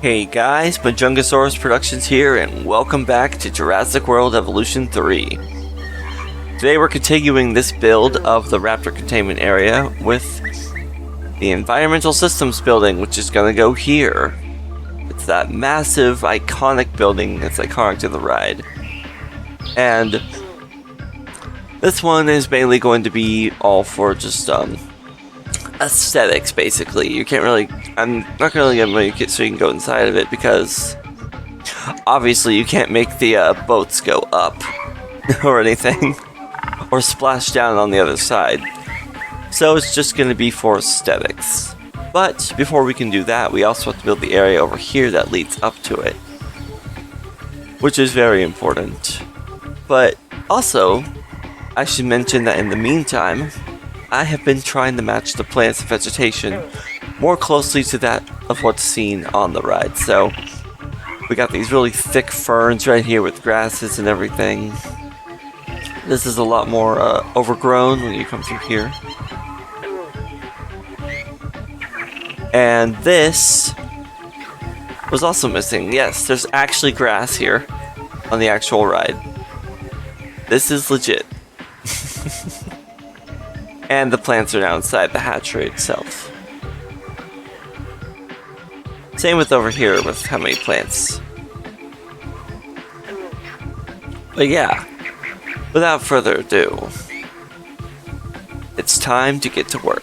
Hey guys, Majungasaurus Productions here, and welcome back to Jurassic World Evolution 3. Today we're continuing this build of the Raptor Containment Area with the Environmental Systems building, which is going to go here. It's that massive, iconic building that's iconic to the ride. And this one is mainly going to be all for just, aesthetics, basically. You can't really, I'm not going to make it so you can go inside of it because obviously you can't make the boats go up or anything or splash down on the other side. So it's just going to be for aesthetics. But before we can do that, we also have to build the area over here that leads up to it, which is very important. But also, I should mention that in the meantime, I have been trying to match the plants and vegetation more closely to that of what's seen on the ride. So we got these really thick ferns right here with grasses and everything. This is a lot more overgrown when you come through here. And this was also missing. Yes, there's actually grass here on the actual ride. This is legit. And the plants are now inside the hatchery itself. Same with over here with how many plants. But yeah, without further ado, it's time to get to work.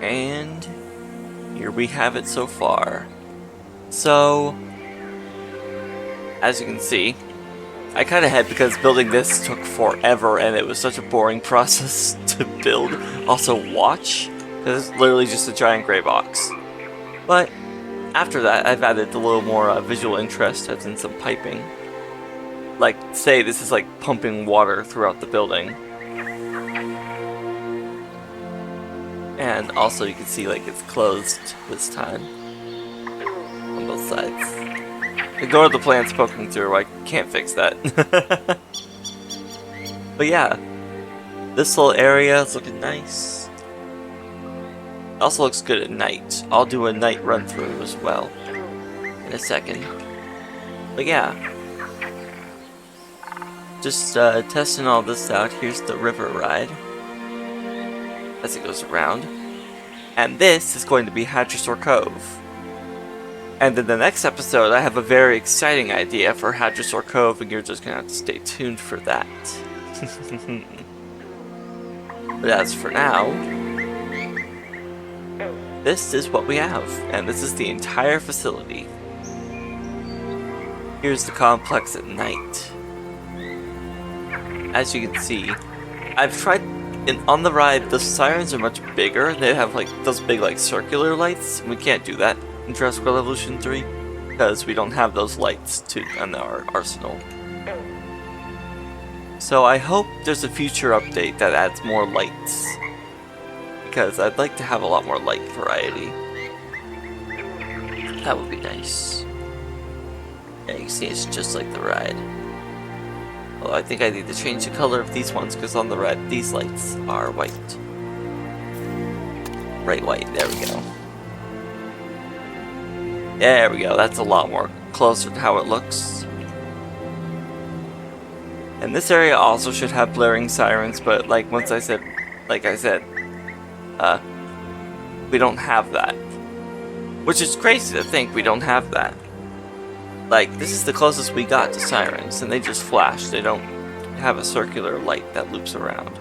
And here we have it so far. So, as you can see, I kind of had because building this took forever and it was such a boring process to build. Also watch, because it's literally just a giant gray box. But after that, I've added a little more visual interest, as in some piping. Like, say this is like pumping water throughout the building. And also you can see like it's closed this time on both sides. Ignore the plants poking through, I can't fix that. But yeah, this little area is looking nice. It also looks good at night. I'll do a night run through as well in a second. But yeah, just testing all this out. Here's the river ride as it goes around. And this is going to be Hadrosaur Cove. And in the next episode, I have a very exciting idea for Hadrosaur Cove, and you're just going to have to stay tuned for that. But as for now, this is what we have, and this is the entire facility. Here's the complex at night. As you can see, I've tried, on the ride, the sirens are much bigger. They have like those big like circular lights. We can't do that in Jurassic World Evolution 3 because we don't have those lights in our arsenal. So I hope there's a future update that adds more lights, because I'd like to have a lot more light variety. That would be nice. Yeah, you can see it's just like the ride. Well, I think I need to change the color of these ones, because on the ride these lights are white. Bright white, there we go. There we go, that's a lot more closer to how it looks. And this area also should have blaring sirens, but like I said, we don't have that. Which is crazy to think we don't have that. Like, this is the closest we got to sirens, and they just flash. They don't have a circular light that loops around.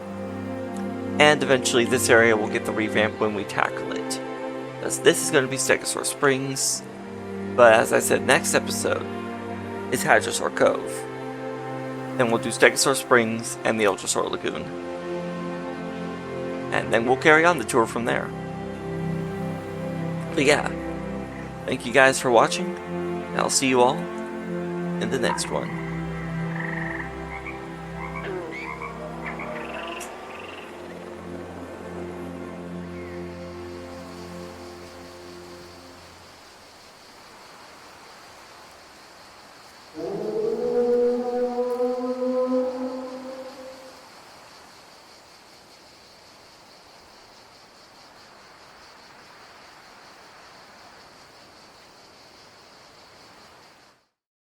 And eventually this area will get the revamp when we tackle it. Because this is going to be Stegosaurus Springs. But as I said, next episode is Hadrosaur Cove. Then we'll do Stegosaurus Springs and the Ultrasaur Lagoon. And then we'll carry on the tour from there. But yeah, thank you guys for watching. And I'll see you all in the next one. Oh.